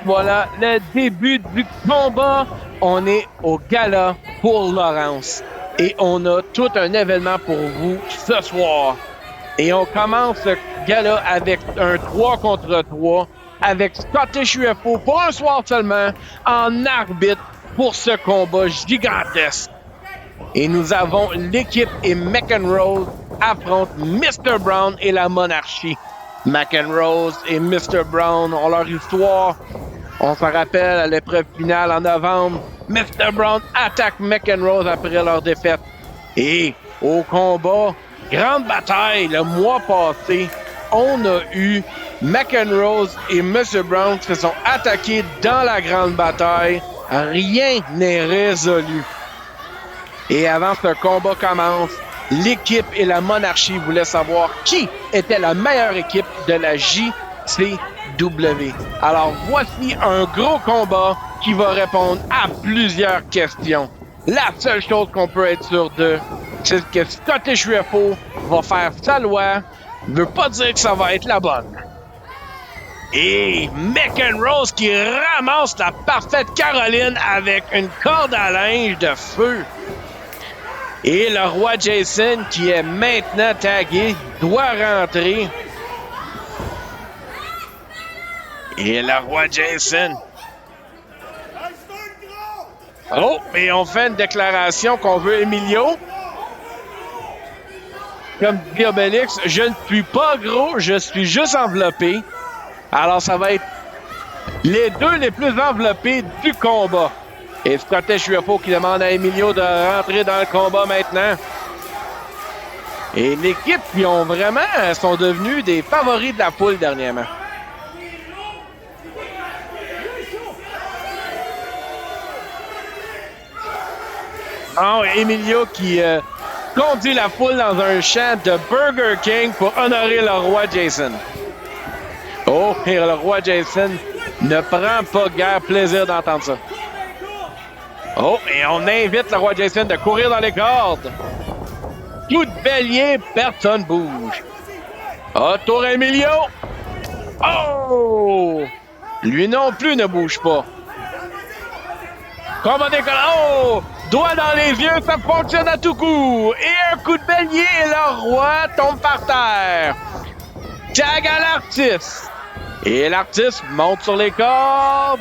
voilà le début du combat. On est au gala pour Laurence. Et on a tout un événement pour vous ce soir. Et on commence le gala avec un 3 contre 3 avec Scottish UFO pour un soir seulement en arbitre pour ce combat gigantesque. Et nous avons l'équipe et McEnroe affrontent Mr. Brown et la monarchie. McEnroe et Mr. Brown ont leur histoire. On se rappelle à l'épreuve finale en novembre, Mr. Brown attaque McEnroe après leur défaite. Et au combat, grande bataille le mois passé, on a eu McEnroe et Mr. Brown qui se sont attaqués dans la grande bataille. Rien n'est résolu. Et avant que ce combat commence, l'équipe et la monarchie voulaient savoir qui était la meilleure équipe de la JCW. Alors voici un gros combat qui va répondre à plusieurs questions. La seule chose qu'on peut être sûr de, c'est que Scottish UFO va faire sa loi, ne veut pas dire que ça va être la bonne. Et McEnroe qui ramasse la parfaite Caroline avec une corde à linge de feu. Et le roi Jason, qui est maintenant tagué, doit rentrer. Et le roi Jason. Oh, mais on fait une déclaration qu'on veut Emilio. Comme dit Obélix, je ne suis pas gros, je suis juste enveloppé. Alors ça va être les deux les plus enveloppés du combat. Et Scottish UFO qui demande à Emilio de rentrer dans le combat maintenant. Et l'équipe qui ont vraiment sont devenus des favoris de la poule dernièrement. Oh, Emilio qui conduit la foule dans un champ de Burger King pour honorer le roi Jason. Oh, et le roi Jason ne prend pas guère plaisir d'entendre ça. Oh, et on invite le roi Jason de courir dans les cordes. Coup de bélier, personne bouge. Ah, tour Emilio. Oh! Lui non plus ne bouge pas. Combat décolle. Oh! Doigt dans les yeux, ça fonctionne à tout coup. Et un coup de bélier et le roi tombe par terre. Tag à l'artiste. Et l'artiste monte sur les cordes.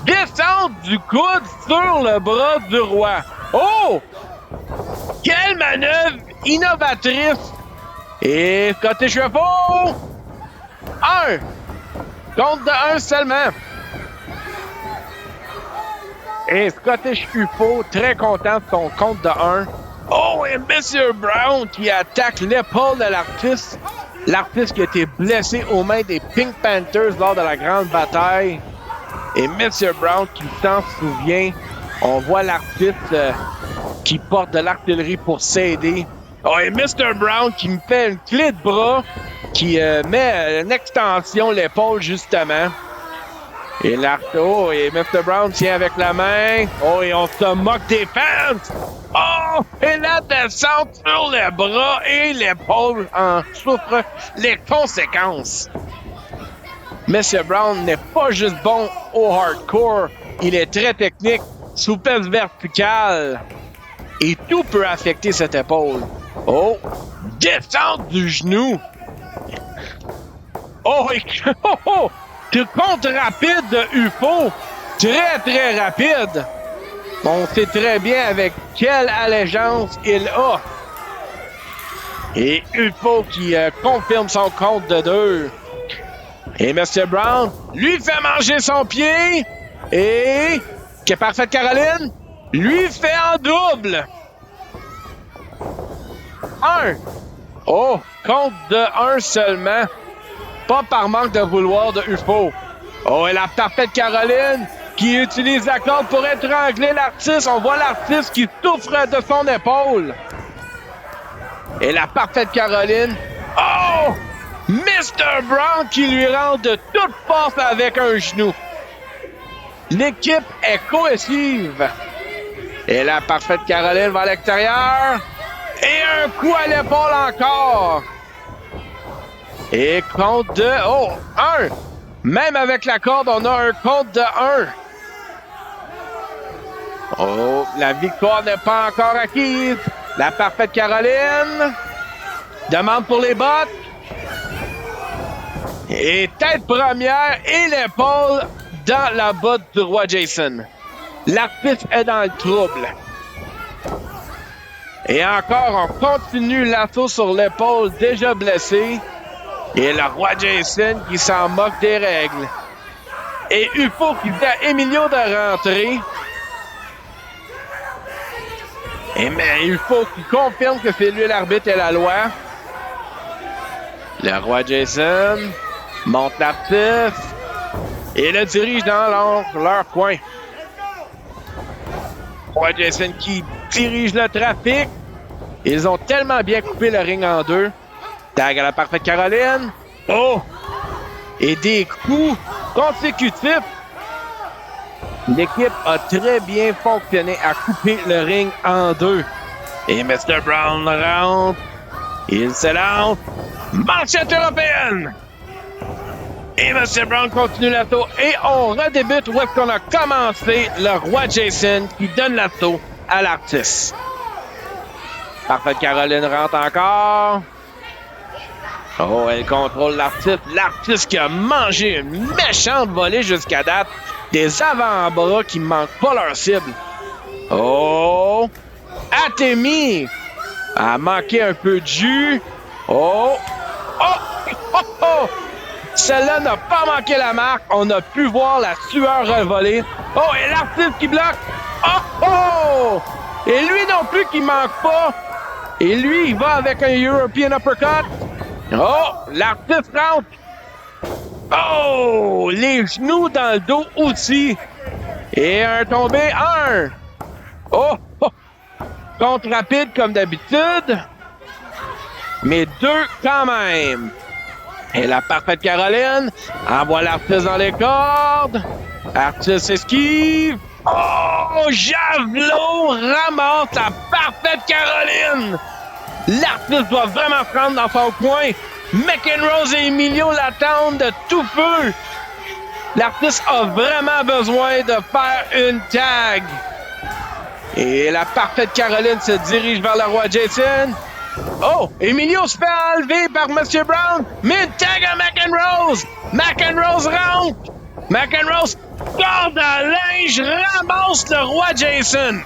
Descente du coude sur le bras du roi. Oh! Quelle manœuvre innovatrice! Et Scottish UFO! 1! Compte de 1 seulement. Et Scottish UFO, très content de son compte de 1. Oh, et Mr. Brown qui attaque l'épaule de l'artiste. L'artiste qui a été blessé aux mains des Pink Panthers lors de la grande bataille. Et Mr. Brown qui s'en souvient, on voit l'artiste qui porte de l'artillerie pour s'aider. Oh, et Mr. Brown qui me fait une clé de bras, qui met une extension l'épaule justement. Et l'arteau, et Mr. Brown tient avec la main. Oh, et on se moque des fans. Oh, et la descente sur les bras et l'épaule en souffre les conséquences. Mr. Brown n'est pas juste bon au hardcore, il est très technique, souplesse verticale. Et tout peut affecter cette épaule. Oh, descente du genou. Oh, et oh, compte rapide de UFO. Très, très rapide. On sait très bien avec quelle allégeance il a. Et UFO qui confirme son compte de 2. Et Mr. Brown lui fait manger son pied. Et que parfaite Caroline lui fait en double. 1. Oh, compte de 1 seulement. Pas par manque de vouloir de UFO. Oh, et la parfaite Caroline qui utilise la corde pour étrangler l'artiste. On voit l'artiste qui souffre de son épaule. Et la parfaite Caroline. Oh! Mr. Brown qui lui rend de toute force avec un genou. L'équipe est cohesive. Et la parfaite Caroline va à l'extérieur. Et un coup à l'épaule encore. Et compte de... Oh, 1. Même avec la corde, on a un compte de 1. Oh, la victoire n'est pas encore acquise. La parfaite Caroline demande pour les bottes. Et tête première et l'épaule dans la botte du roi Jason. L'artiste est dans le trouble. Et encore, on continue l'assaut sur l'épaule déjà blessé. Et le roi Jason qui s'en moque des règles. Et UFO qui dit à Emilio de rentrer. Et mais UFO qui confirme que c'est lui l'arbitre et la loi. Le roi Jason monte l'artiste et le dirige dans leur coin. Le roi Jason qui dirige le trafic. Ils ont tellement bien coupé le ring en deux. Tag à la parfaite Caroline. Oh! Et des coups consécutifs. L'équipe a très bien fonctionné à couper le ring en deux. Et Mr. Brown rentre. Il se lance. Manchette européenne! Et Mr. Brown continue l'assaut. Et on redébute où est-ce qu'on a commencé. Le roi Jason qui donne l'assaut à l'artiste. Parfaite Caroline rentre encore. Oh, elle contrôle l'artiste. L'artiste qui a mangé une méchante volée jusqu'à date. Des avant-bras qui ne manquent pas leur cible. Oh! Atemi a manqué un peu de jus. Oh! Oh! Oh! Oh! Celle-là n'a pas manqué la marque. On a pu voir la sueur revoler. Oh! Et l'artiste qui bloque. Oh! Oh! Et lui non plus qui manque pas. Et lui, il va avec un European Uppercut. Oh! L'artiste rentre. Oh! Les genoux dans le dos aussi. Et un tombé. Un. Oh! Oh! Contre rapide comme d'habitude. Mais deux quand même. Et la parfaite Caroline envoie l'artiste dans les cordes. Artiste esquive. Oh! Javelot ramasse la parfaite Caroline. L'artiste doit vraiment se rendre dans son coin. McEnroe et Emilio l'attendent de tout feu. L'artiste a vraiment besoin de faire une tag. Et la parfaite Caroline se dirige vers le roi Jason. Oh! Emilio se fait enlever par M. Brown. Mais une tag à McEnroe. McEnroe rentre. McEnroe, corde à linge, ramasse le roi Jason.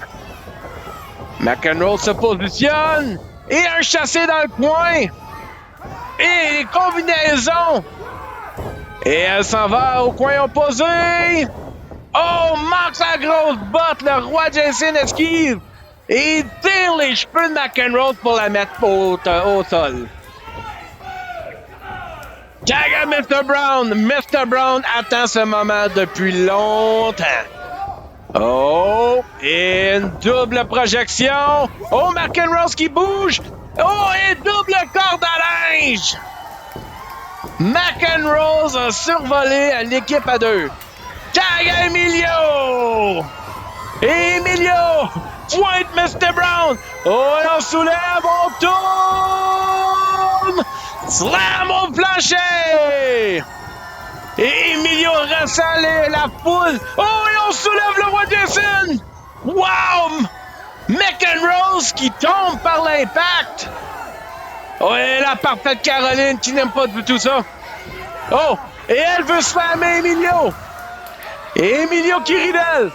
McEnroe se positionne. Et un chassé dans le coin. Et les combinaisons. Et elle s'en va au coin opposé. Oh, manque sa grosse botte. Le roi Jason esquive. Et il tire les cheveux de McEnroe pour la mettre au sol. Tag à Mr. Brown. Mr. Brown attend ce moment depuis longtemps. Oh, et une double projection. Oh, McEnroe qui bouge. Oh, et double corde à linge. McEnroe a survolé l'équipe à deux. Tag à Emilio. Et Emilio pointe Mr. Brown. Oh, et on soulève, on tourne. Slam au plancher. Et Emilio ressent la foule. Oh, et on soulève le roi Jason. Wow! McEnroe qui tombe par l'impact. Oh, et la parfaite Caroline qui n'aime pas du tout ça. Oh, et elle veut slammer Emilio. Et Emilio qui rit d'elle.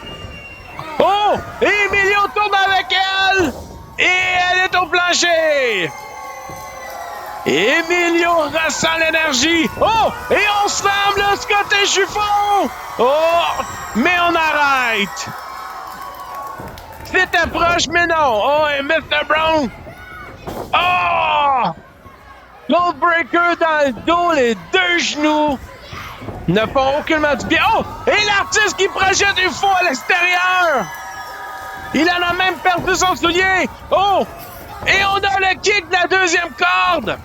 Oh, et Emilio tourne avec elle. Et elle est au plancher. Emilio ressent l'énergie. Oh, et on slame le Scottish Chiffon. Oh, mais on arrête. C'est approche, mais non. Oh, et Mr. Brown. Oh! Goldbreaker dans le dos, les deux genoux ne font aucunement du bien. Oh! Et l'artiste qui projette du faux à l'extérieur! Il en a même perdu son soulier! Oh! Et on a le kick de la deuxième corde!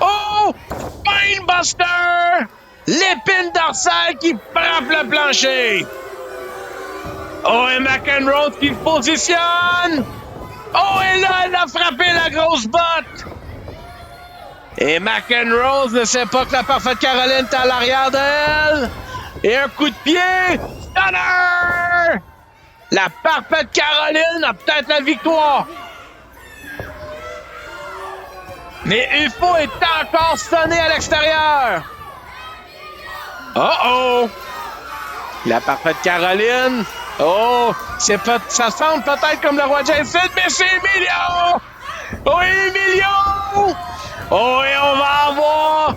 Oh! Spinebuster! L'épine dorsale qui frappe le plancher! Oh, et McEnroe qui se positionne! Oh, et là, elle a frappé la grosse botte! Et McEnroe ne sait pas que la parfaite Caroline est à l'arrière d'elle. Et un coup de pied. Stunner! La parfaite Caroline a peut-être la victoire. Mais UFO est encore sonné à l'extérieur. Oh! La parfaite Caroline. Oh! Ça semble peut-être comme le roi Jason, mais c'est Emilio! Oh, Emilio! Oh, et on va avoir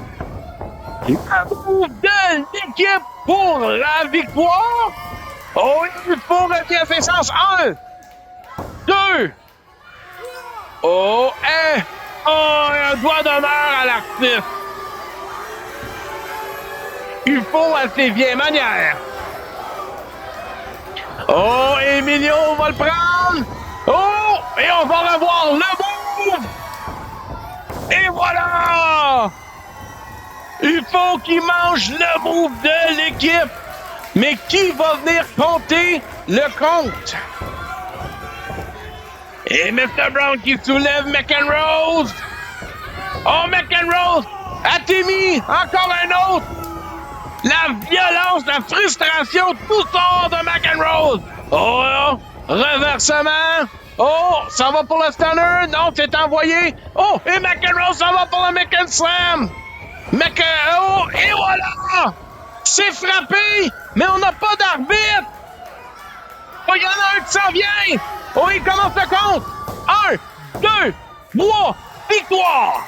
un move de l'équipe pour la victoire. Oh, il faut revient à ses sens. 1, 2. Oh, et... Oh, un doigt d'honneur à l'artiste. Il faut à ses vieilles manières. Oh, Emilio va le prendre. Oh, et on va revoir le move. Et voilà! Il faut qu'il mange le move de l'équipe. Mais qui va venir compter le compte? Et Mr. Brown qui soulève McEnroe. Oh, McEnroe! Atemi! Encore un autre! La violence, la frustration, tout sort de McEnroe. Oh, reversement. Oh, ça va pour le stunner. Non, c'est envoyé. Oh, et McEnroe, ça va pour le McEnslam. Oh, et voilà. C'est frappé, mais on n'a pas d'arbitre. Oh, il y en a un qui s'en vient. Oh, il commence le compte. 1, 2, 3, victoire.